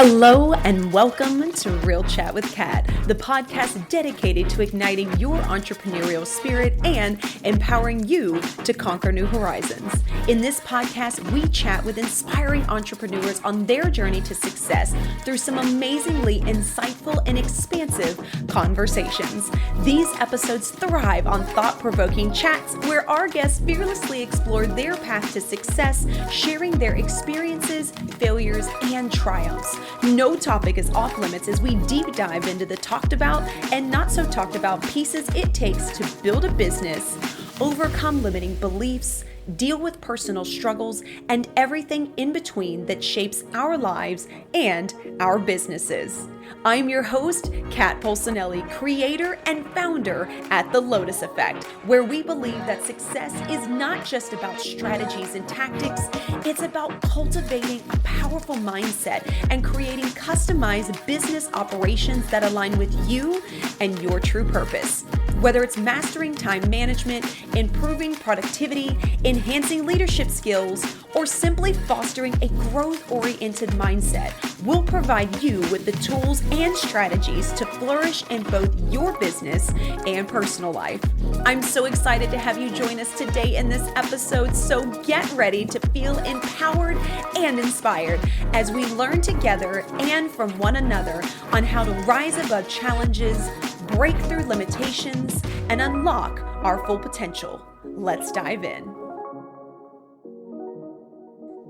Hello and welcome to Real Chat with Kat, the podcast dedicated to igniting your entrepreneurial spirit and empowering you to conquer new horizons. In this podcast, we chat with inspiring entrepreneurs on their journey to success through some amazingly insightful and expansive conversations. These episodes thrive on thought-provoking chats where our guests fearlessly explore their path to success, sharing their experiences, failures, and triumphs. No topic is off limits as we deep dive into the talked about and not so talked about pieces it takes to build a business, overcome limiting beliefs, deal with personal struggles, and everything in between that shapes our lives and our businesses. I'm your host, Kat Polsonelli, creator and founder at The Lotus Effect, where we believe that success is not just about strategies and tactics, it's about cultivating a powerful mindset and creating customized business operations that align with you and your true purpose. Whether it's mastering time management, improving productivity, enhancing leadership skills, or simply fostering a growth-oriented mindset, we'll provide you with the tools and strategies to flourish in both your business and personal life. I'm so excited to have you join us today in this episode, so get ready to feel empowered and inspired as we learn together and from one another on how to rise above challenges, break through limitations, and unlock our full potential. Let's dive in.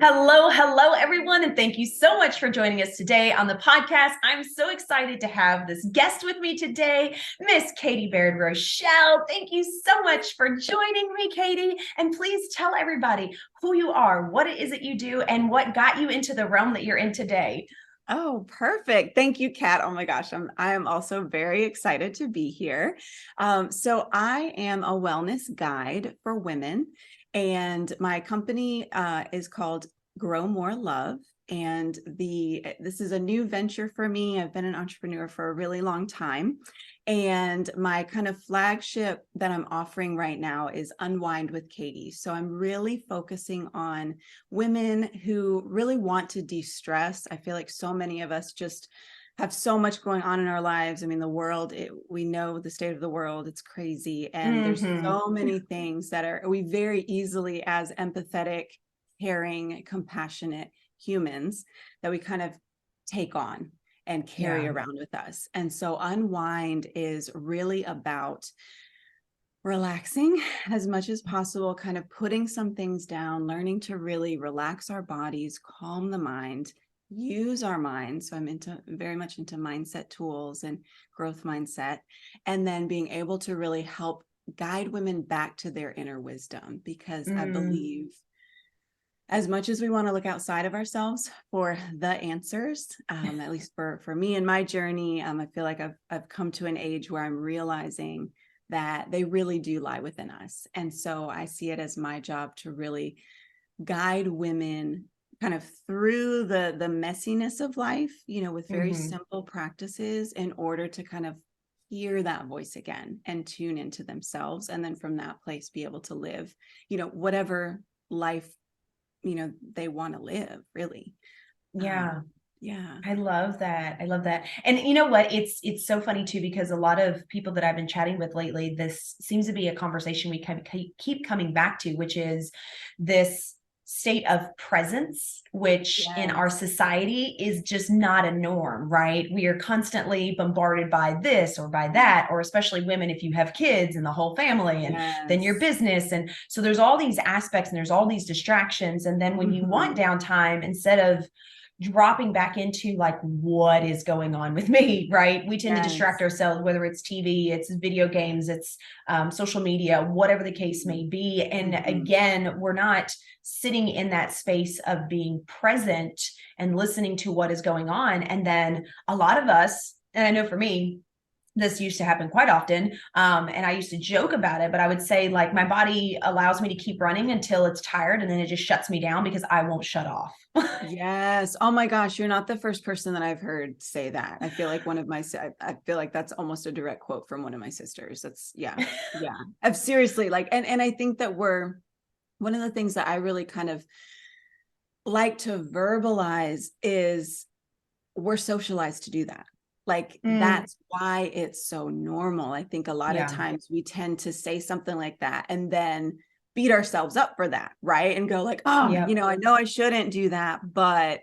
Hello, everyone, and thank you so much for joining us today on the podcast. I'm so excited to have this guest with me today, Miss Katie Baird Rochelle. Thank you so much for joining me, Katie. And please tell everybody who you are, what it is that you do, and what got you into the realm that you're in today. Oh, perfect. Thank you, Kat. Oh my gosh. I am also very excited to be here. So I am a wellness guide for women, and my company is called GrowMoreLove. And this is a new venture for me. I've been an entrepreneur for a really long time. And my kind of flagship that I'm offering right now is Unwind with Katie. So I'm really focusing on women who really want to de-stress. I feel like so many of us just have so much going on in our lives. I mean, the world, we know the state of the world, it's crazy. And there's so many things that we very easily, as empathetic, caring, compassionate humans, that we kind of take on and carry around with us. And so Unwind is really about relaxing as much as possible, kind of putting some things down, learning to really relax our bodies, calm the mind, use our mind. So I'm very much into mindset tools and growth mindset, and then being able to really help guide women back to their inner wisdom, because I believe as much as we want to look outside of ourselves for the answers, at least for me and my journey, I feel like I've come to an age where I'm realizing that they really do lie within us. And so I see it as my job to really guide women kind of through the messiness of life, with very simple practices in order to kind of hear that voice again and tune into themselves. And then from that place, be able to live, whatever life they want to live, really. Yeah. Yeah. I love that. And you know what? It's so funny too, because a lot of people that I've been chatting with lately, this seems to be a conversation we kind of keep coming back to, which is this state of presence, which in our society is just not a norm, right? We are constantly bombarded by this or by that, or especially women, if you have kids and the whole family and then your business. And so there's all these aspects and there's all these distractions. And then when you want downtime, instead of dropping back into like, what is going on with me, right? We tend to distract ourselves, whether it's TV, it's video games, it's social media, whatever the case may be. And again, we're not sitting in that space of being present and listening to what is going on. And then a lot of us, and I know for me, this used to happen quite often. And I used to joke about it, but I would say like my body allows me to keep running until it's tired, and then it just shuts me down because I won't shut off. Yes. Oh my gosh. You're not the first person that I've heard say that. I feel like I feel like that's almost a direct quote from one of my sisters. That's yeah. I've seriously and I think that one of the things that I really kind of like to verbalize is we're socialized to do that. Like, that's why it's so normal. I think a lot of times we tend to say something like that and then beat ourselves up for that, right? And go like, oh, I know I shouldn't do that, but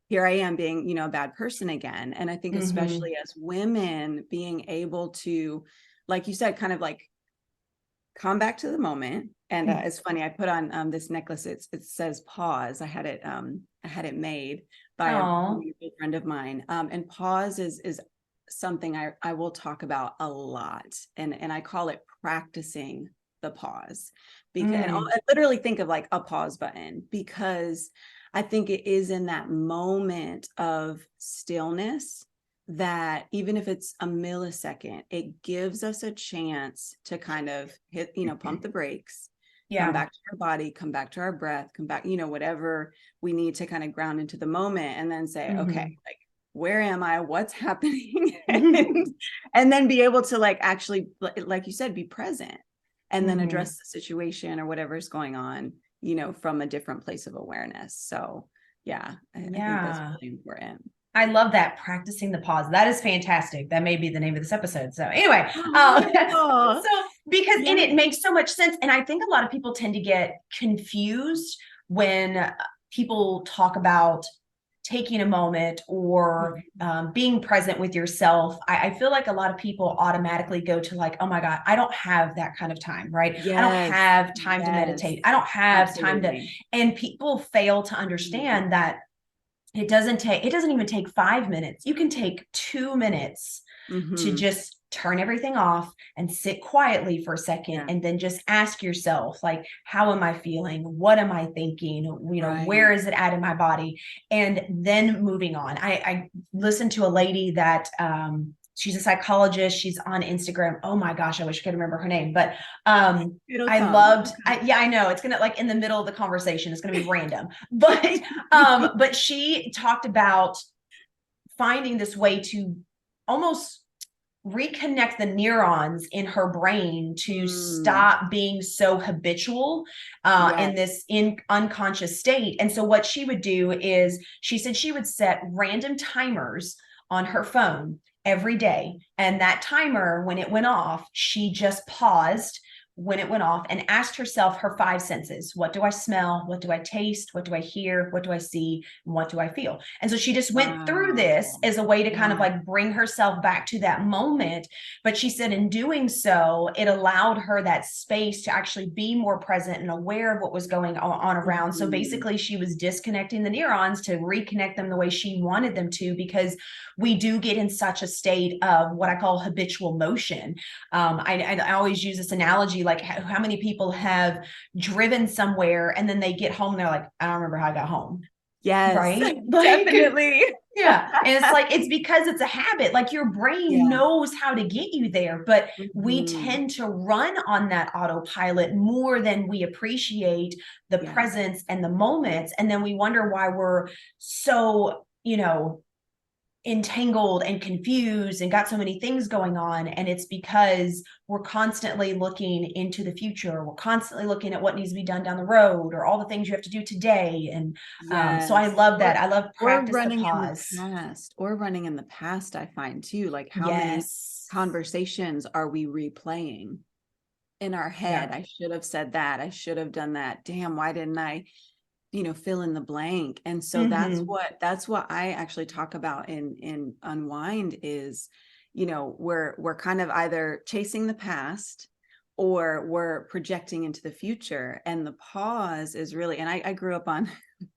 here I am being, a bad person again. And I think especially as women, being able to, like you said, kind of like come back to the moment. And it's funny, I put on this necklace. It says pause. I had it made by a really good friend of mine. And pause is something I will talk about a lot. And I call it practicing the pause, because and I literally think of like a pause button, because I think it is in that moment of stillness that even if it's a millisecond, it gives us a chance to kind of hit, pump the brakes, come back to our body, come back to our breath, come back, whatever we need to kind of ground into the moment, and then say, okay, like, where am I? What's happening? and then be able to like, actually, like you said, be present, and then address the situation or whatever's going on, from a different place of awareness. So I think that's really important. I love that, practicing the pause. That is fantastic. That may be the name of this episode. So anyway, because and it makes so much sense. And I think a lot of people tend to get confused when people talk about taking a moment or being present with yourself. I feel like a lot of people automatically go to like, oh my God, I don't have that kind of time, right? I don't have time to meditate. I don't have time to, and people fail to understand that it doesn't even take 5 minutes. You can take 2 minutes to just turn everything off and sit quietly for a second, and then just ask yourself, like, how am I feeling? What am I thinking? Where is it at in my body? And then moving on. I listened to a lady that, she's a psychologist. She's on Instagram. Oh my gosh, I wish I could remember her name, but I know it's going to, like, in the middle of the conversation, it's going to be random, but she talked about finding this way to almost reconnect the neurons in her brain to stop being so habitual in this unconscious state. And so what she would do is, she said she would set random timers on her phone every day. And that timer, when it went off, she just paused when it went off and asked herself her 5 senses. What do I smell? What do I taste? What do I hear? What do I see? And what do I feel? And so she just went through this as a way to kind of like bring herself back to that moment. But she said in doing so, it allowed her that space to actually be more present and aware of what was going on around. So basically she was disconnecting the neurons to reconnect them the way she wanted them to, because we do get in such a state of what I call habitual motion. I always use this analogy, like how many people have driven somewhere and then they get home and they're like, I don't remember how I got home. Yes, right. Definitely. Yeah. And it's like, it's because it's a habit. Like your brain knows how to get you there, but we tend to run on that autopilot more than we appreciate the presence and the moments. And then we wonder why we're so, entangled and confused and got so many things going on. And it's because we're constantly looking into the future. We're constantly looking at what needs to be done down the road, or all the things you have to do today. And so I love that. I love practice the pause. Or running in the past, I find too, like how many conversations are we replaying in our head? I should have said that. I should have done that. Damn, why didn't I fill in the blank? And so that's what I actually talk about in Unwind is, we're kind of either chasing the past or we're projecting into the future. And the pause is really, and I grew up on,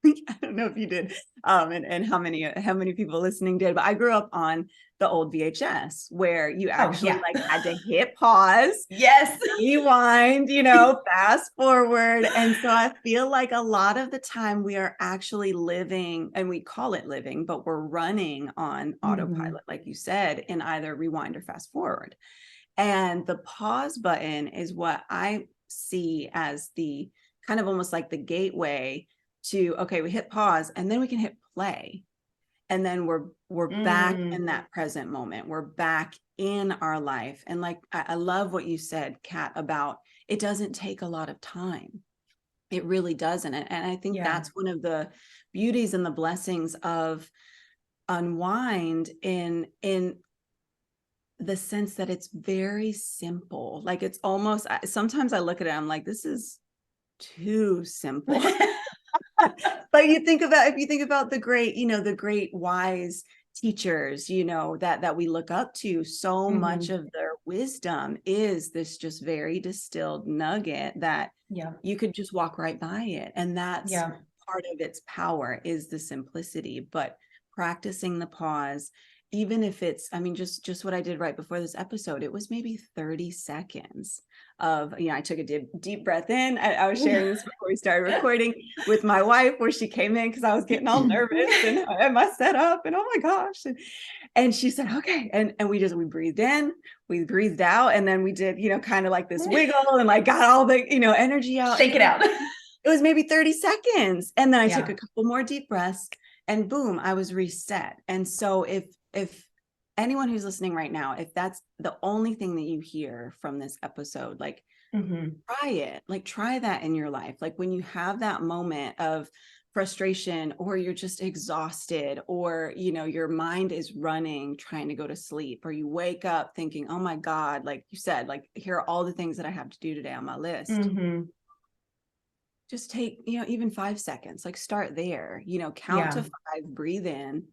I don't know if you did, and how many people listening did, but I grew up on the old VHS where you actually like had to hit pause, rewind, fast forward. And so I feel like a lot of the time we are actually living, and we call it living, but we're running on autopilot, like you said, in either rewind or fast forward. And the pause button is what I see as the kind of almost like the gateway to, okay, we hit pause and then we can hit play. And then we're back in that present moment. We're back in our life. And like, I love what you said, Kat, about it doesn't take a lot of time. It really doesn't. And I think that's one of the beauties and the blessings of unwind in the sense that it's very simple. Like it's almost, sometimes I look at it, I'm like, this is too simple. But you think about, if you think about the great, the great wise teachers, that we look up to, so much of their wisdom is this just very distilled nugget that you could just walk right by it. And that's part of its power, is the simplicity. But practicing the pause, even if it's, I mean, just what I did right before this episode, it was maybe 30 seconds of, I took a deep breath in. I was sharing this before we started recording with my wife, where she came in because I was getting all nervous and I had my setup and oh my gosh. And she said, okay. And we breathed in, we breathed out. And then we did, kind of like this wiggle and like got all the, energy out. Shake it out. It was maybe 30 seconds. And then I took a couple more deep breaths and boom, I was reset. And so if anyone who's listening right now, if that's the only thing that you hear from this episode, like try it, like try that in your life. Like when you have that moment of frustration, or you're just exhausted, or, your mind is running, trying to go to sleep, or you wake up thinking, oh my God, like you said, like, here are all the things that I have to do today on my list. Just take, even 5 seconds, like start there, count to 5, breathe in.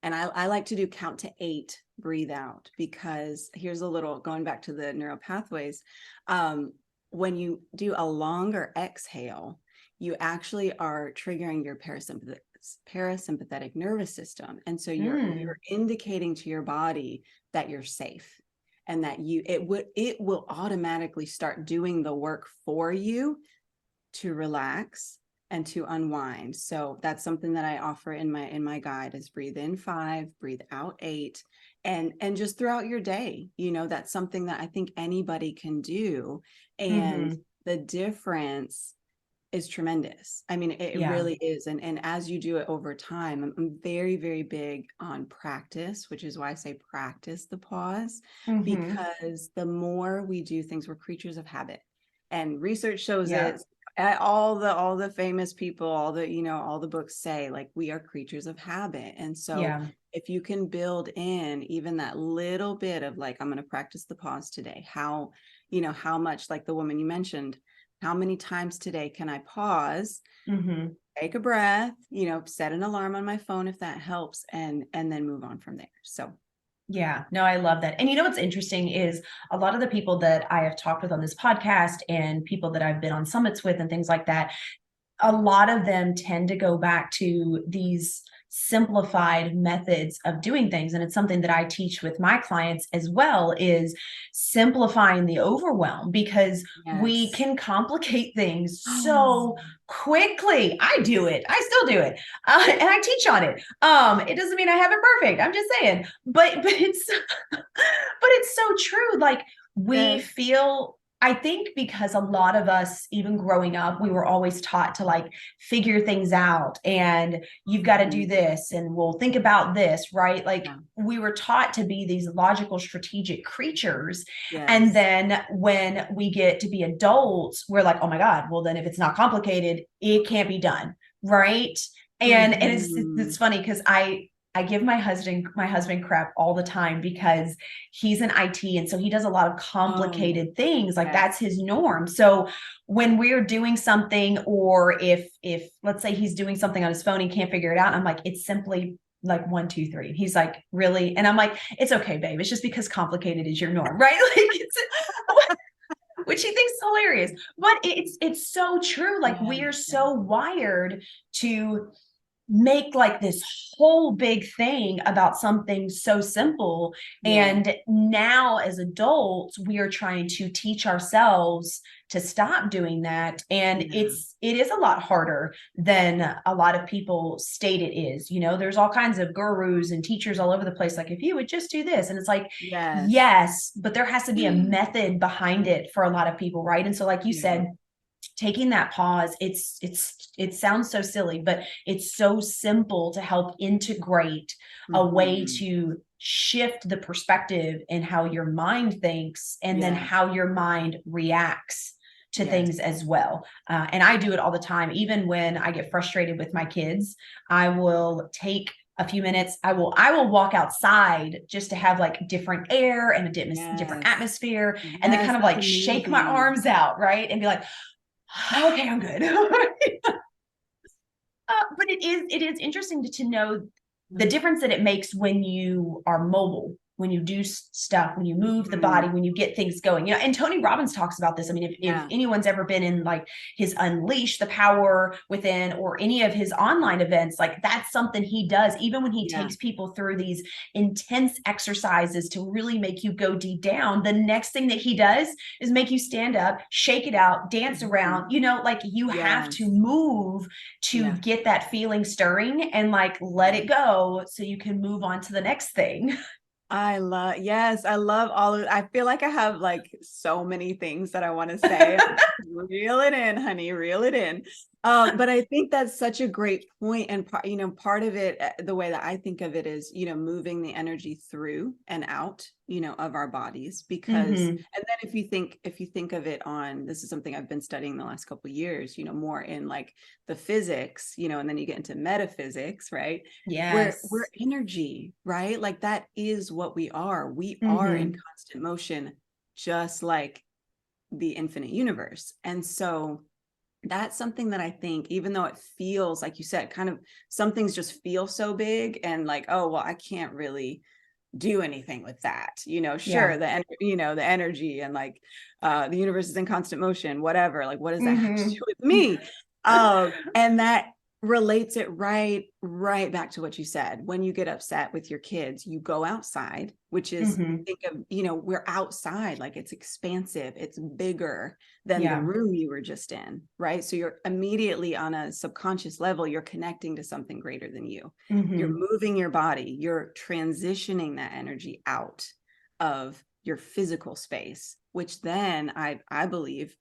And I like to do count to 8, breathe out, because here's a little, going back to the neural pathways. When you do a longer exhale, you actually are triggering your parasympathetic nervous system. And so you're indicating to your body that you're safe, and that it will automatically start doing the work for you to relax and to unwind. So that's something that I offer in my guide, is breathe in 5, breathe out 8, and just throughout your day, that's something that I think anybody can do. And the difference is tremendous. I mean, it really is. And as you do it over time, I'm very, very big on practice, which is why I say practice the pause, because the more we do things, we're creatures of habit. And research shows it. All the famous people, all the books say, like, we are creatures of habit. And so if you can build in even that little bit of like, I'm going to practice the pause today, how much, like the woman you mentioned, how many times today can I pause, take a breath, set an alarm on my phone if that helps, and then move on from there. So yeah, no, I love that. And what's interesting is a lot of the people that I have talked with on this podcast, and people that I've been on summits with and things like that, a lot of them tend to go back to these simplified methods of doing things. And it's something that I teach with my clients as well, is simplifying the overwhelm, because we can complicate things so quickly. I do it. I still do it. And I teach on it. It doesn't mean I have it perfect. I'm just saying, but it's, but it's so true. Like we feel, I think because a lot of us, even growing up, we were always taught to like figure things out, and you've got to do this, and we'll think about this, right? Like we were taught to be these logical, strategic creatures. And then when we get to be adults, we're like, oh my God, well then if it's not complicated, it can't be done. Right. And it's funny because I give my husband crap all the time, because he's in IT. And so he does a lot of complicated things. Like that's his norm. So when we're doing something, or if let's say he's doing something on his phone, he can't figure it out, I'm like, it's simply like 1, 2, 3. He's like, really? And I'm like, it's okay, babe. It's just because complicated is your norm, right? Like it's, which he thinks is hilarious, but it's so true. Like we are so wired to make like this whole big thing about something so simple. And now as adults, we are trying to teach ourselves to stop doing that. And it is a lot harder than a lot of people state it is. There's all kinds of gurus and teachers all over the place. Like, if you would just do this, and it's like, yes, but there has to be a method behind it for a lot of people. Right. And so like you said, taking that pause, it sounds so silly, but it's so simple to help integrate a way to shift the perspective in how your mind thinks, and then how your mind reacts to things as well. And I do it all the time. Even when I get frustrated with my kids, I will take a few minutes, I will walk outside just to have like different air and a different atmosphere, and then kind of like shake my arms out, right? And be like, okay, I'm good. But it is interesting to know the difference that it makes when you are mobile, when you do stuff, when you move the body, when you get things going, and Tony Robbins talks about this. I mean, if anyone's ever been in like his Unleash the Power Within or any of his online events, like that's something he does, even when he takes people through these intense exercises to really make you go deep down. The next thing that he does is make you stand up, shake it out, dance around, like you have to move to get that feeling stirring and like let it go so you can move on to the next thing. I love all of, I feel like I have like so many things that I want to say. Reel it in, honey, reel it in. But I think that's such a great point. And part of it, the way that I think of it is, moving the energy through and out, of our bodies, because, and then if you think of it on, this is something I've been studying the last couple of years, more in like the physics, and then you get into metaphysics, right? Yes. We're energy, right? Like that is what we are. We are in constant motion, just like the infinite universe. And so that's something that I think, even though it feels, like you said, kind of some things just feel so big and like, oh, well, I can't really do anything with that. Sure. The energy and like, the universe is in constant motion, whatever. Like, what does that have to do with me? And that relates it right back to what you said. When you get upset with your kids, you go outside, which is, think of, we're outside, like it's expansive, it's bigger than the room you were just in, right? So you're immediately on a subconscious level, you're connecting to something greater than you. You're moving your body, you're transitioning that energy out of your physical space, which then I believe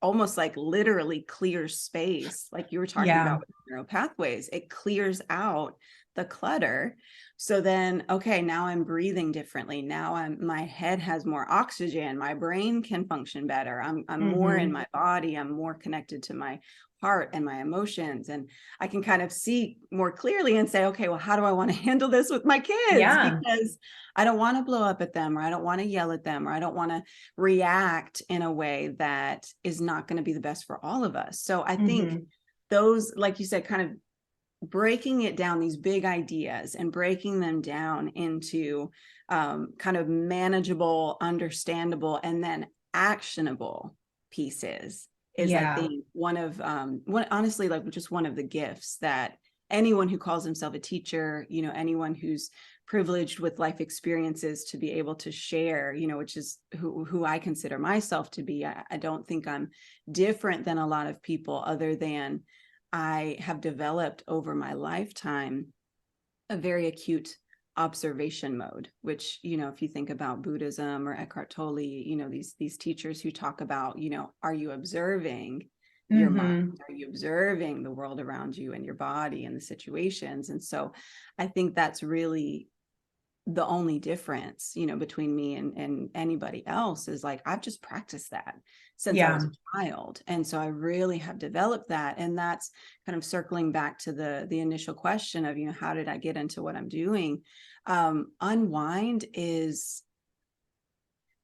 almost like literally clears space, like you were talking about with neural pathways. It clears out the clutter. So then, okay, now I'm breathing differently. Now my head has more oxygen. My brain can function better. I'm more in my body. I'm more connected to my heart and my emotions. And I can kind of see more clearly and say, okay, well, how do I want to handle this with my kids? Because I don't want to blow up at them, or I don't want to yell at them, or I don't want to react in a way that is not going to be the best for all of us. So I think those, like you said, kind of breaking it down, these big ideas and breaking them down into kind of manageable, understandable, and then actionable pieces is, I think, honestly, like just one of the gifts that anyone who calls himself a teacher, anyone who's privileged with life experiences to be able to share, which is who I consider myself to be. I don't think I'm different than a lot of people, other than I have developed over my lifetime a very acute observation mode, which, if you think about Buddhism or Eckhart Tolle, these teachers who talk about, are you observing your mind? Are you observing the world around you and your body and the situations? And so I think that's really the only difference, between me and anybody else, is like, I've just practiced that since I was a child. And so I really have developed that. And that's kind of circling back to the initial question of, how did I get into what I'm doing? Unwind this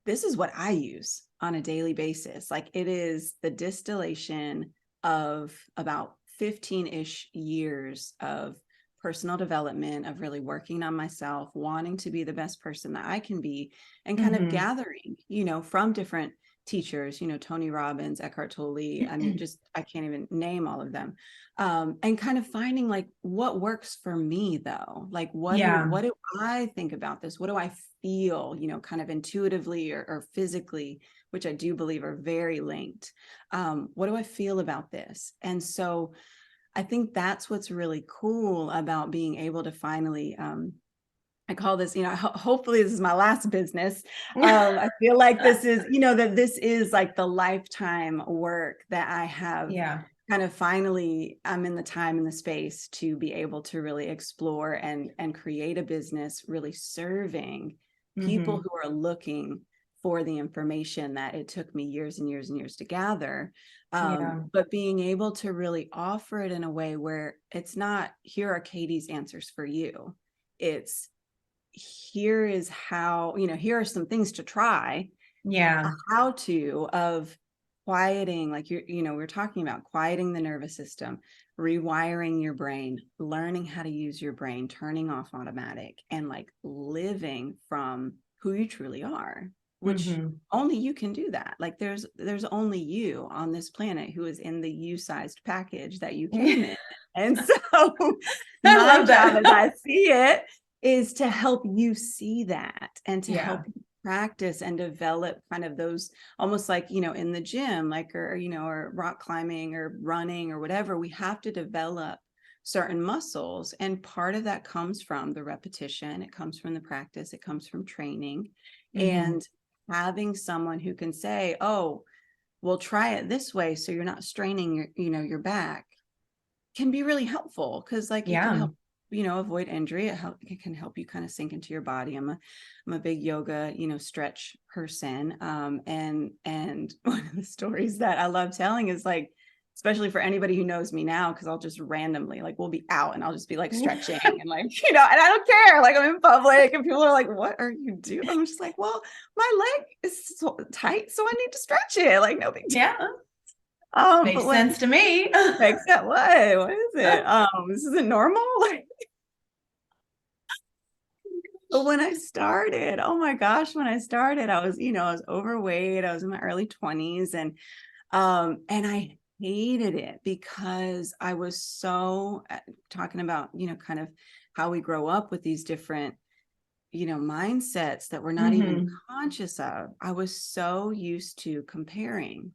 is what I use on a daily basis. Like, it is the distillation of about 15-ish years of personal development, of really working on myself, wanting to be the best person that I can be, and kind of gathering, from different teachers, Tony Robbins, Eckhart Tolle. I mean, I can't even name all of them. And kind of finding like what works for me though. Like, what do I think about this? What do I feel, kind of intuitively or physically, which I do believe are very linked. What do I feel about this? And so I think that's what's really cool about being able to finally, I call this, hopefully this is my last business. I feel like this is, that this is like the lifetime work that I have kind of finally, I'm in the time and the space to be able to really explore and create a business really serving people who are looking for the information that it took me years and years and years to gather. Yeah. But being able to really offer it in a way where it's not, here are Katie's answers for you. It's, here is how, here are some things to try. Yeah. How to of quieting, like we're talking about quieting the nervous system, rewiring your brain, learning how to use your brain, turning off automatic, and like living from who you truly are, which only you can do that. Like there's only you on this planet who is in the you-sized package that you came in. And so my job as I see it is to help you see that, and to help you practice and develop kind of those, almost like, in the gym, like, or rock climbing or running or whatever, we have to develop certain muscles. And part of that comes from the repetition. It comes from the practice. It comes from training, and having someone who can say, oh, well, try it this way, so you're not straining your back, can be really helpful, because like it can help avoid injury. It can help you kind of sink into your body. I'm a big yoga, stretch person. And one of the stories that I love telling is like, especially for anybody who knows me now, because I'll just randomly, like, we'll be out and I'll just be like stretching and like, and I don't care. Like, I'm in public and people are like, what are you doing? I'm just like, well, my leg is so tight, so I need to stretch it. Like, no big deal. Yeah. Makes sense to me. Makes sense. What is it? This isn't normal. Like, but when I started, oh my gosh, I was, I was overweight. I was in my early 20s, and I hated it, because I was so talking about, kind of how we grow up with these different, mindsets that we're not even conscious of. I was so used to comparing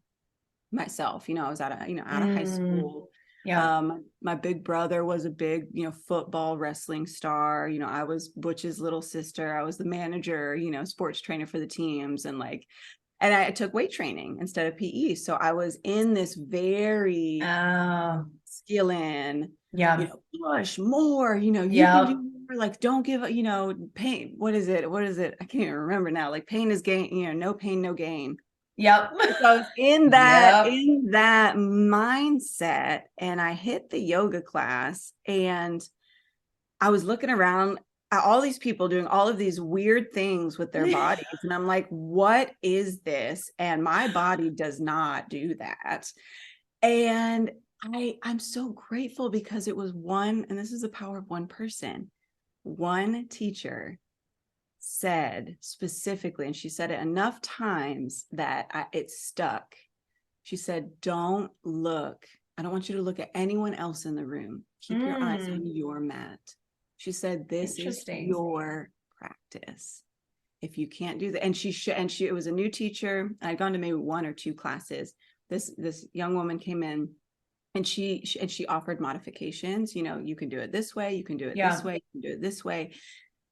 myself. I was out of high school. My big brother was a big, football wrestling star. I was Butch's little sister. I was the manager, sports trainer for the teams. And I took weight training instead of PE. So I was in this very skill in, push more, you can do more, like, don't give up, pain. What is it? I can't even remember now. Like, pain is gain, no pain, no gain. Yep. So I was in that mindset, and I hit the yoga class, and I was looking around at all these people doing all of these weird things with their bodies. And I'm like, what is this? And my body does not do that. And I'm so grateful, because it was and this is the power of one person, one teacher said specifically, and she said it enough times that it stuck. She said, don't look. I don't want you to look at anyone else in the room. Keep your eyes on your mat. She said, this is your practice. If you can't do that, and it was a new teacher. I'd gone to maybe one or two classes. This young woman came in, and she offered modifications. You can do it this way. You can do it this way. You can do it this way.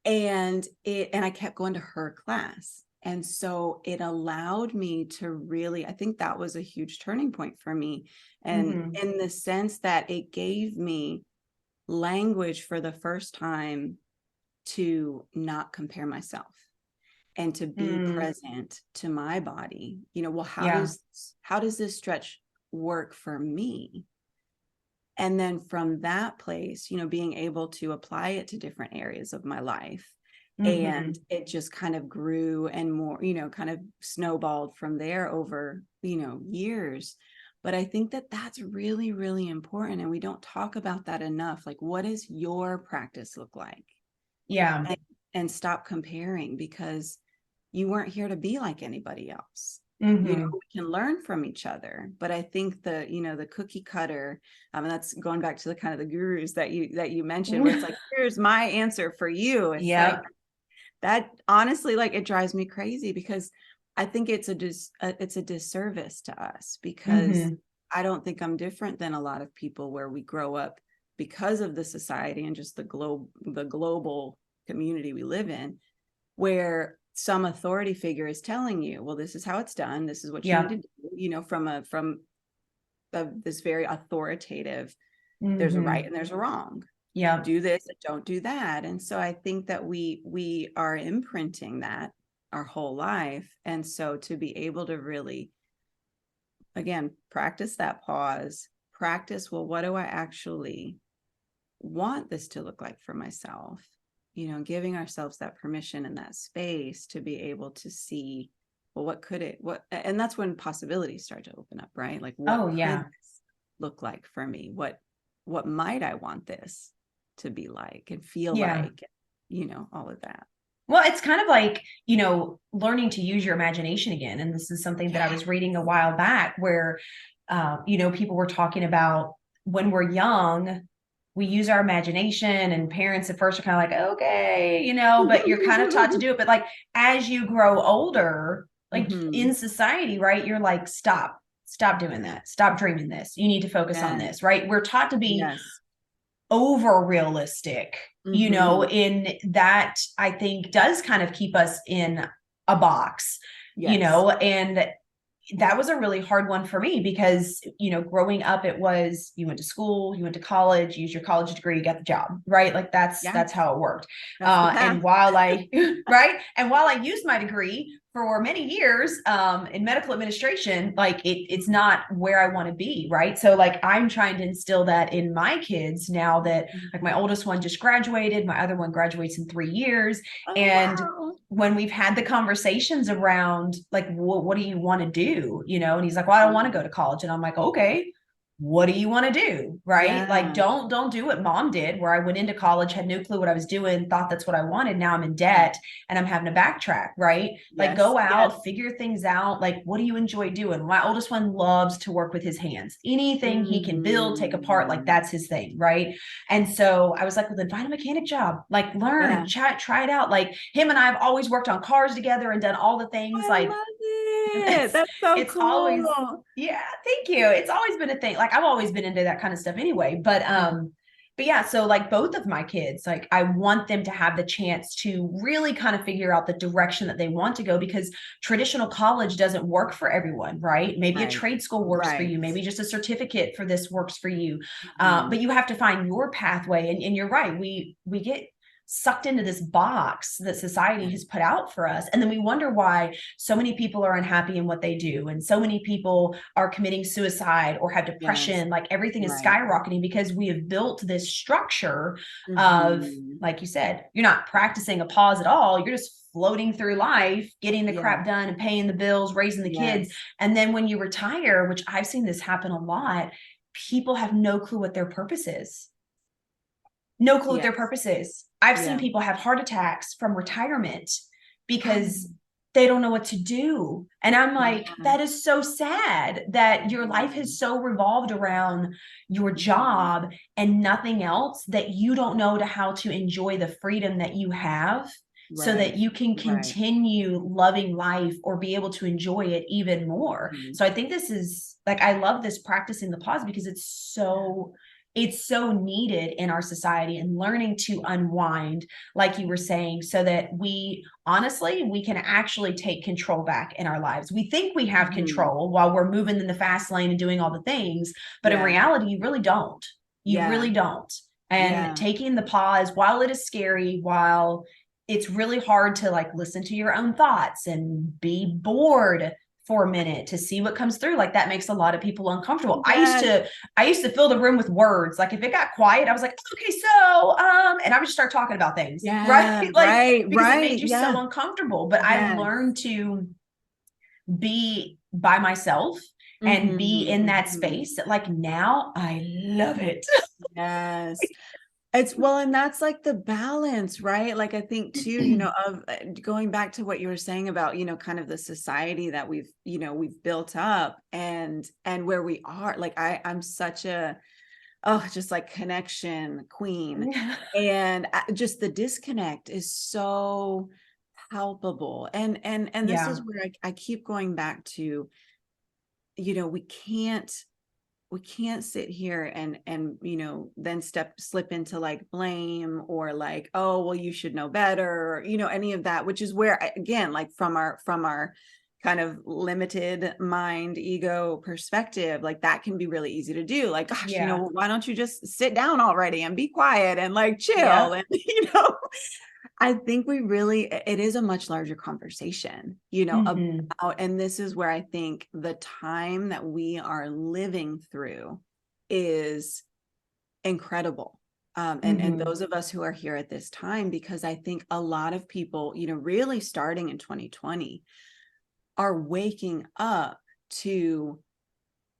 And I kept going to her class. And so it allowed me to really, I think that was a huge turning point for me. And in the sense that it gave me language for the first time to not compare myself, and to be present to my body. Well, how does this stretch work for me? And then from that place, being able to apply it to different areas of my life. And it just kind of grew and more, kind of snowballed from there over, years. But I think that that's really, really important. And we don't talk about that enough. Like, what does your practice look like? Yeah. And stop comparing, because you weren't here to be like anybody else. We can learn from each other. But I think the cookie cutter, and that's going back to the kind of the gurus that you mentioned, where it's like, here's my answer for you. It's like that, honestly, like, it drives me crazy, because I think it's a disservice to us, because I don't think I'm different than a lot of people, where we grow up because of the society and just the global community we live in, where some authority figure is telling you, well, this is how it's done. This is what you need to do, from this very authoritative, there's a right and there's a wrong. Do this and don't do that. And so I think that we are imprinting that our whole life. And so to be able to really, again, practice that pause, practice, well, what do I actually want this to look like for myself? You know, giving ourselves that permission and that space to be able to see, well, and that's when possibilities start to open up, right? Like, what could this look like for me? What might I want this to be like and feel like, you know, all of that. Well, it's kind of like, you know, learning to use your imagination again. And this is something that I was reading a while back where, you know, people were talking about when we're young, we use our imagination, and parents at first are kind of like, okay, you know, but you're kind of taught to do it. But like, as you grow older, like in society, right, you're like, stop doing that. Stop dreaming this. You need to focus on this, right? We're taught to be over realistic, you know, in that I think does kind of keep us in a box, you know, and that was a really hard one for me because, you know, growing up, it was, you went to school, you went to college, use your college degree, you got the job, right? Like that's how it worked. And while I, right. And while I used my degree for many years, in medical administration, like it's not where I want to be. Right. So like, I'm trying to instill that in my kids now that like my oldest one just graduated, my other one graduates in 3 years. When we've had the conversations around like, what do you want to do? You know, and he's like, well, I don't want to go to college. And I'm like, okay, what do you want to do? Right. Like, don't do what mom did, where I went into college, had no clue what I was doing, thought that's what I wanted. Now I'm in debt and I'm having to backtrack. Right. Like go out, figure things out. Like, what do you enjoy doing? My oldest one loves to work with his hands, anything he can build, take apart, like that's his thing. Right. And so I was like, well, then find a mechanic job, like learn, try it out. Like him and I have always worked on cars together and done all the things. I love it. That's so it's cool. Always, thank you. It's always been a thing. Like I've always been into that kind of stuff anyway, but yeah, so like both of my kids, like I want them to have the chance to really kind of figure out the direction that they want to go, because traditional college doesn't work for everyone, right? Maybe a trade school works for you. Maybe just a certificate for this works for you. But you have to find your pathway. And you're right. We get sucked into this box that society has put out for us. And then we wonder why so many people are unhappy in what they do. And so many people are committing suicide or have depression, like everything is skyrocketing because we have built this structure of, like you said, you're not practicing a pause at all. You're just floating through life, getting the crap done and paying the bills, raising the kids. And then when you retire, which I've seen this happen a lot, people have no clue what their purpose is. No clue what their purpose is. I've seen people have heart attacks from retirement because they don't know what to do. And I'm like, that is so sad that your life has so revolved around your job and nothing else, that you don't know how to enjoy the freedom that you have so that you can continue loving life or be able to enjoy it even more. So I think this is like, I love this practicing the pause because it's so needed in our society, and learning to unwind, like you were saying, so that we can actually take control back in our lives. We think we have control while we're moving in the fast lane and doing all the things, but in reality, you really don't. You really don't. And taking the pause, while it is scary, while it's really hard to like listen to your own thoughts and be bored for a minute to see what comes through, like that makes a lot of people uncomfortable. I used to fill the room with words. Like if it got quiet, I was like, okay, so and I would just start talking about things, right? Like because it made you so uncomfortable. But I learned to be by myself and be in that space. Like now I love it. It's and that's like the balance, right? Like I think too, you know, of going back to what you were saying about, you know, kind of the society that we've built up and where we are. Like I'm such a just like connection queen, and just the disconnect is so palpable. And this is where I keep going back to, you know, we can't sit here and you know, then slip into like blame or like, oh well, you should know better, or, you know, any of that, which is where again, like from our kind of limited mind ego perspective, like that can be really easy to do. Like, gosh, you know, why don't you just sit down already and be quiet and like chill and you know, I think it is a much larger conversation, about, and this is where I think the time that we are living through is incredible. And those of us who are here at this time, because I think a lot of people, really starting in 2020 are waking up to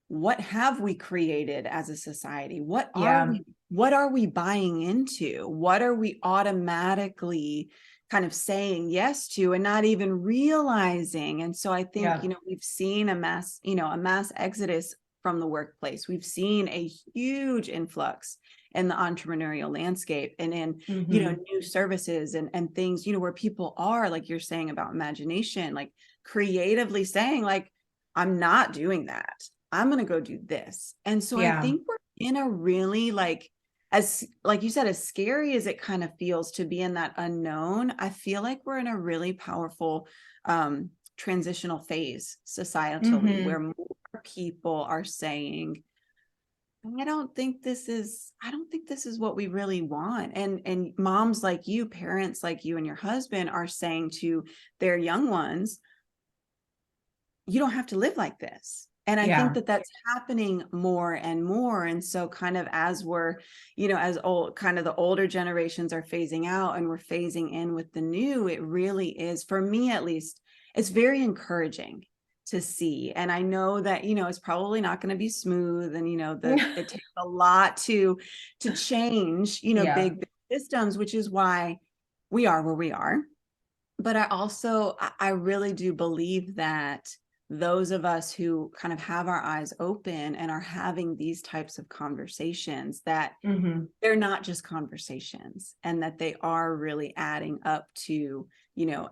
what have we created as a society? What are we buying into? What are we automatically kind of saying yes to and not even realizing? And so I think, we've seen a mass exodus from the workplace. We've seen a huge influx in the entrepreneurial landscape and in, new services and things, where people are, like you're saying about imagination, like creatively saying, like, I'm not doing that. I'm going to go do this. And so I think we're in a really, like you said, as scary as it kind of feels to be in that unknown, I feel like we're in a really powerful transitional phase societally where more people are saying, I don't think this is what we really want. And moms like you, parents like you and your husband are saying to their young ones, you don't have to live like this. And I think that that's happening more and more. And so kind of as we're, as old, kind of the older generations are phasing out and we're phasing in with the new, it really is, for me at least, it's very encouraging to see. And I know that, it's probably not going to be smooth and, it takes a lot to change, big systems, which is why we are where we are. But I really do believe that those of us who kind of have our eyes open and are having these types of conversations, that they're not just conversations and that they are really adding up to,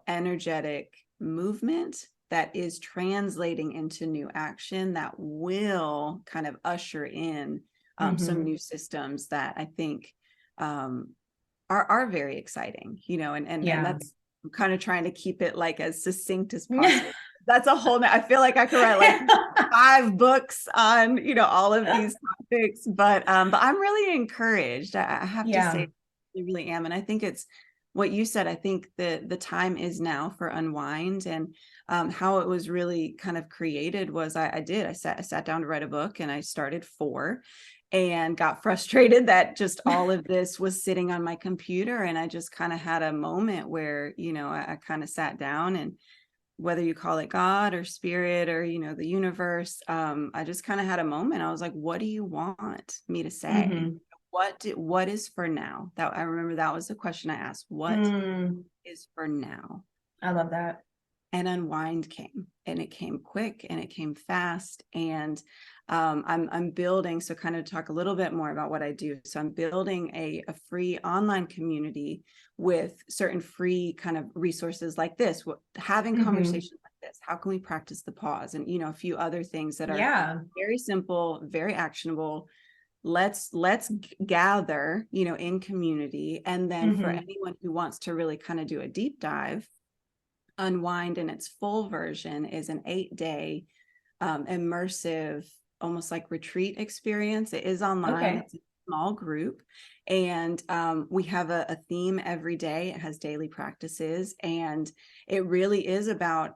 energetic movement that is translating into new action that will kind of usher in some new systems that I think are very exciting, and that's, I'm kind of trying to keep it like as succinct as possible. That's a whole, I feel like I could write like 5 books on, all of these topics, but I'm really encouraged. I have to say, I really am. And I think it's what you said. I think the time is now for Unwind, and how it was really kind of created was I sat down to write a book, and I started 4 and got frustrated that just all of this was sitting on my computer. And I just kind of had a moment where, I kind of sat down, and whether you call it God or spirit or, the universe, I just kind of had a moment. I was like, what do you want me to say? What is for now? That I remember that was the question I asked. What is for now? I love that. And Unwind came, and it came quick and it came fast. And I'm building, so kind of talk a little bit more about what I do. So I'm building a free online community with certain free kind of resources like this, having conversations like this. How can we practice the pause? And, a few other things that are very simple, very actionable. Let's gather, in community. And then for anyone who wants to really kind of do a deep dive, Unwind in its full version is an 8-day immersive, almost like retreat experience. It is online. It's a small group, and we have a theme every day. It has daily practices, and it really is about,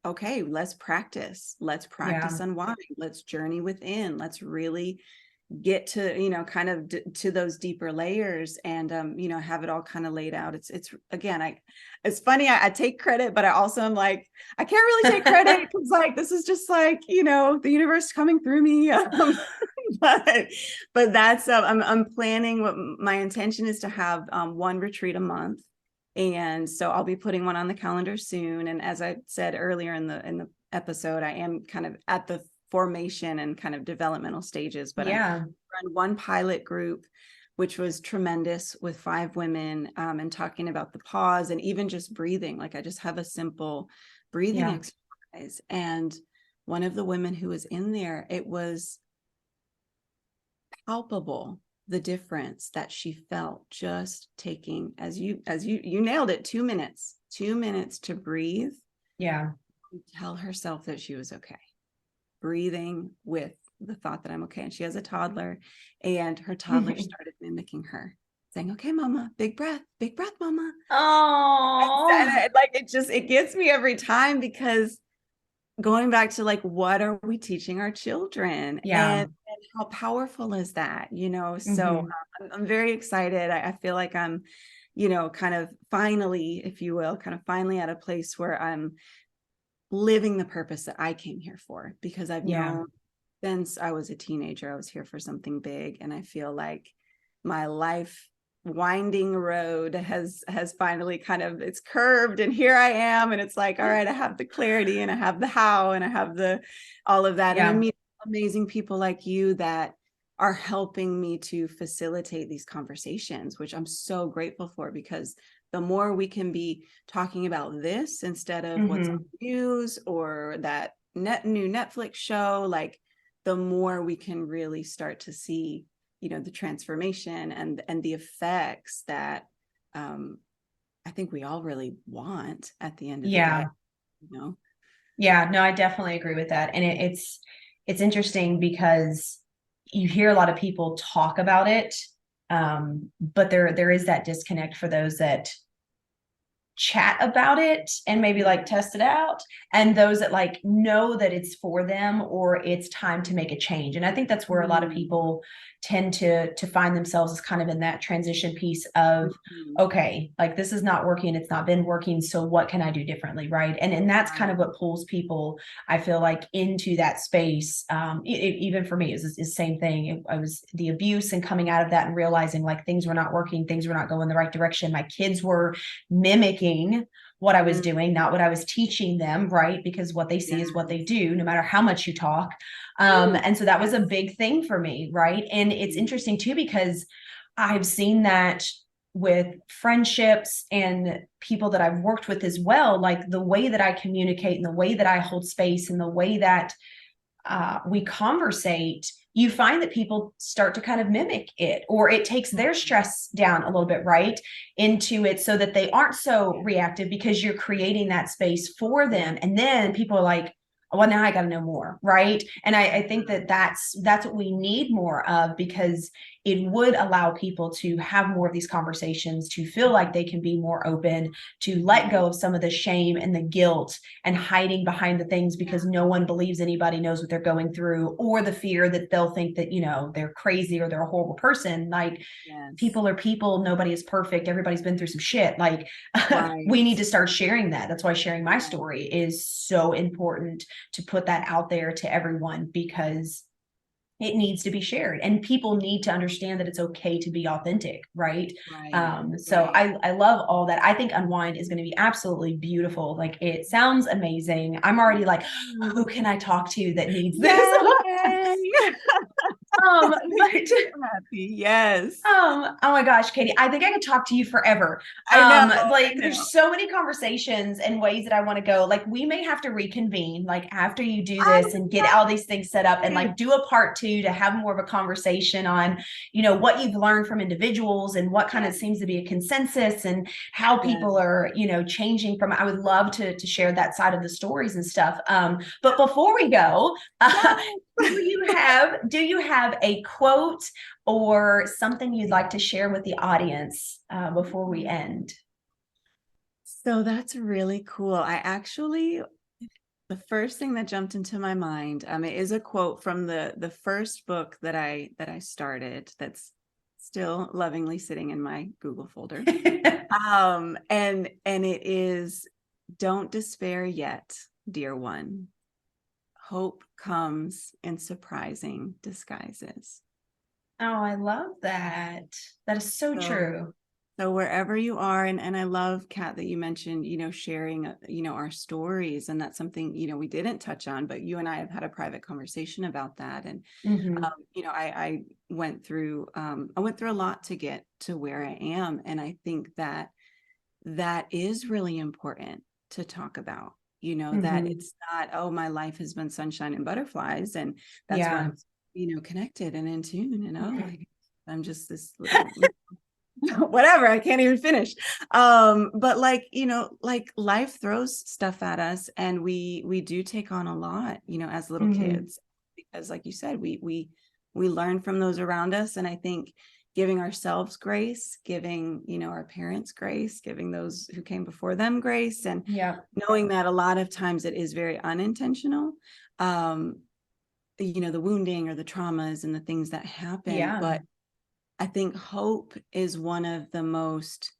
okay, let's practice Unwind. Let's journey within. Let's really get to, kind of to those deeper layers, and have it all kind of laid out. It's again, it's funny, I take credit, but I also am like, I can't really take credit because like this is just like, the universe coming through me. But that's I'm planning, what my intention is to have 1 retreat a month. And so I'll be putting one on the calendar soon. And as I said earlier in the episode, I am kind of at the formation and kind of developmental stages, but I run 1 pilot group, which was tremendous, with 5 women, and talking about the pause and even just breathing. Like I just have a simple breathing exercise. And one of the women who was in there, it was palpable, the difference that she felt just taking, as you nailed it, 2 minutes to breathe. Tell herself that she was okay. Breathing with the thought that I'm okay. And she has a toddler, and her toddler started mimicking her. saying, okay, mama, big breath, mama. Oh, And like, it gets me every time, because going back to like, what are we teaching our children, yeah. and how powerful is that, so Mhm. I'm very excited. I feel like I'm, kind of finally, if you will, kind of finally at a place where I'm living the purpose that I came here for, because I've Yeah. known since I was a teenager, I was here for something big. And I feel like my life winding road has finally kind of, it's curved, and here I am, and it's like, all right, I have the clarity, and I have the how, and I have the all of that. And I Yeah. meet amazing people like you that are helping me to facilitate these conversations, which I'm so grateful for, because the more we can be talking about this instead of what's on Mhm. the news or that new Netflix show, like, the more we can really start to see, the transformation and the effects that I think we all really want at the end of the day, Yeah. you know? Yeah, no, I definitely agree with that. And it's interesting because you hear a lot of people talk about it. But there is that disconnect for those that chat about it and maybe like test it out, and those that like know that it's for them or it's time to make a change. And I think that's where a lot of people tend to find themselves, is kind of in that transition piece of, Mhm. okay, like this is not working, it's not been working, so what can I do differently, right? And that's kind of what pulls people, I feel like, into that space. Even for me, is the same thing. I was the abuse and coming out of that and realizing like things were not working, things were not going the right direction. My kids were mimicking what I was doing, not what I was teaching them, right? Because what they see is what they do, no matter how much you talk. And so that was a big thing for me, right? And it's interesting too, because I've seen that with friendships and people that I've worked with as well, like the way that I communicate and the way that I hold space and the way that we conversate, you find that people start to kind of mimic it, or it takes their stress down a little bit, right, into it, so that they aren't so reactive, because you're creating that space for them. And then people are like, oh, well, now I got to know more, right? And I think that that's what we need more of, because it would allow people to have more of these conversations, to feel like they can be more open, to let go of some of the shame and the guilt and hiding behind the things because no one believes anybody knows what they're going through, or the fear that they'll think that, they're crazy or they're a horrible person. Like, Yes. people are people, nobody is perfect, everybody's been through some shit. Like, Right. we need to start sharing that. That's why sharing my story is so important, to put that out there to everyone, because it needs to be shared, and people need to understand that it's okay to be authentic, right? Right. So I love all that. I think Unwind is going to be absolutely beautiful. Like, it sounds amazing. I'm already like, who can I talk to that needs this? Yay! But Happy. Yes. oh my gosh, Katie, I think I could talk to you forever. I know. Like, I know. there's so many conversations and ways that I want to go. Like, we may have to reconvene, like, after you do I this and get all these things set up, and know. like do a part 2 to have more of a conversation on, what you've learned from individuals and what kind of seems to be a consensus, and how people are, changing from. I would love to share that side of the stories and stuff. But before we go, do you have a quote or something you'd like to share with the audience before we end? So that's really cool. The first thing that jumped into my mind, it is a quote from the first book that I started, that's still lovingly sitting in my Google folder. And it is, "Don't despair yet, dear one. Hope comes in surprising disguises." Oh, I love that. That is so So, true. so wherever you are, and I love, Kat, that you mentioned, sharing, our stories, and that's something, we didn't touch on, but you and I have had a private conversation about that. And, Mhm. I went through a lot to get to where I am. And I think that is really important to talk about, that Mhm. it's not, oh, my life has been sunshine and butterflies, and that's why Yeah. I'm, connected and in tune, and oh my, I'm just this little whatever, I can't even finish. But like, like, life throws stuff at us, and we do take on a lot, as little Mhm. kids, because like you said, we learn from those around us. And I think giving ourselves grace, giving, our parents grace, giving those who came before them grace, and knowing that a lot of times it is very unintentional. The wounding or the traumas and the things that happen. But I think hope is one of the most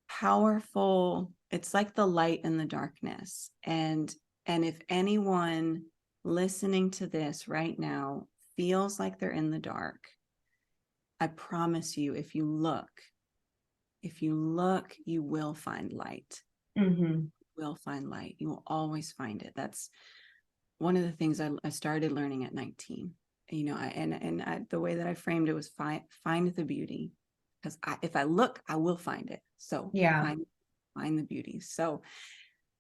powerful. It's like the light in the darkness. And if anyone listening to this right now feels like they're in the dark, I promise you, if you look, you will find light. You will find light. You will always find it. That's one of the things I started learning at 19. The way that I framed it was find the beauty, because if I look, I will find it. So find the beauty. So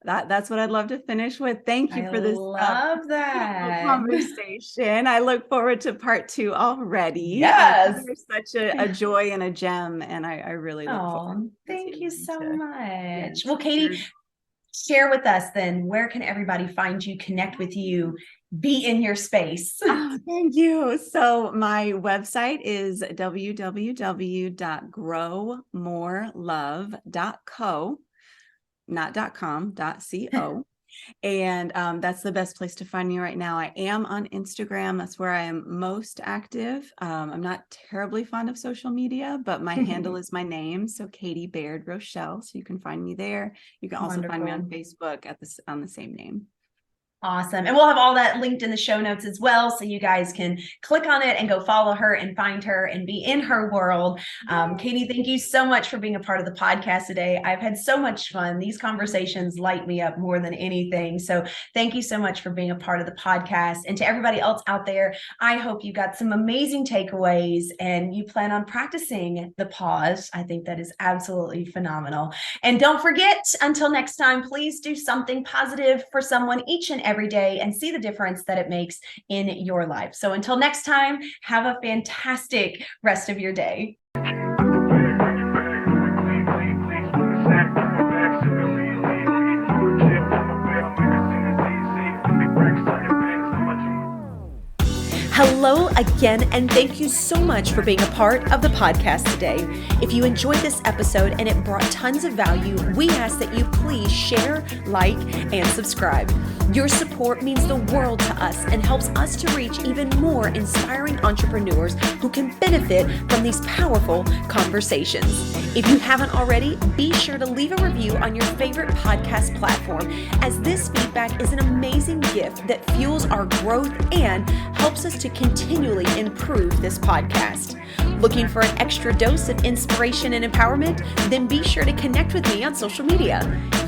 that's what I'd love to finish with. Thank you for this conversation. I look forward to part 2 already. Yes. You're such a joy and a gem, and I really look forward. Thank you so much. Well, Katie, share with us then, where can everybody find you, connect with you, be in your space? Oh, thank you. So my website is www.growmorelove.co, not .com, .co. And that's the best place to find me right now. I am on Instagram. That's where I am most active. I'm not terribly fond of social media, but my handle is my name. So Katie Baird Rochelle. So you can find me there. You can also find me on Facebook on the same name. Awesome. And we'll have all that linked in the show notes as well, so you guys can click on it and go follow her and find her and be in her world. Katie, thank you so much for being a part of the podcast today. I've had so much fun. These conversations light me up more than anything. So thank you so much for being a part of the podcast. And to everybody else out there, I hope you got some amazing takeaways and you plan on practicing the pause. I think that is absolutely phenomenal. And don't forget, until next time, please do something positive for someone each and every day and see the difference that it makes in your life. So until next time, have a fantastic rest of your day. Hello again, and thank you so much for being a part of the podcast today. If you enjoyed this episode and it brought tons of value, we ask that you please share, like, and subscribe. Your support means the world to us and helps us to reach even more inspiring entrepreneurs who can benefit from these powerful conversations. If you haven't already, be sure to leave a review on your favorite podcast platform, as this feedback is an amazing gift that fuels our growth and helps us to continually improve this podcast. Looking for an extra dose of inspiration and empowerment? Then be sure to connect with me on social media.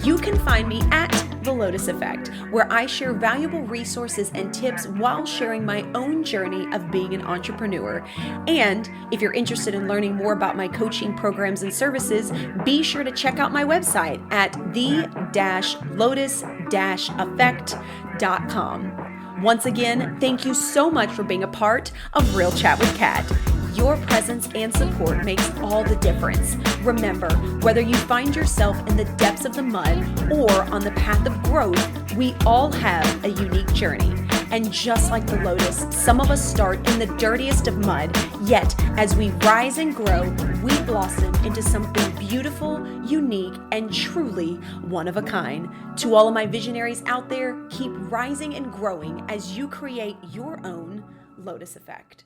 You can find me at The Lotus Effect, where I share valuable resources and tips while sharing my own journey of being an entrepreneur. And if you're interested in learning more about my coaching programs and services, be sure to check out my website at the-lotus-effect.com. Once again, thank you so much for being a part of Real Chat with Kat. Your presence and support makes all the difference. Remember, whether you find yourself in the depths of the mud or on the path of growth, we all have a unique journey. And just like the lotus, some of us start in the dirtiest of mud, yet as we rise and grow, we blossom into something beautiful, unique, and truly one of a kind. To all of my visionaries out there, keep rising and growing as you create your own Lotus Effect.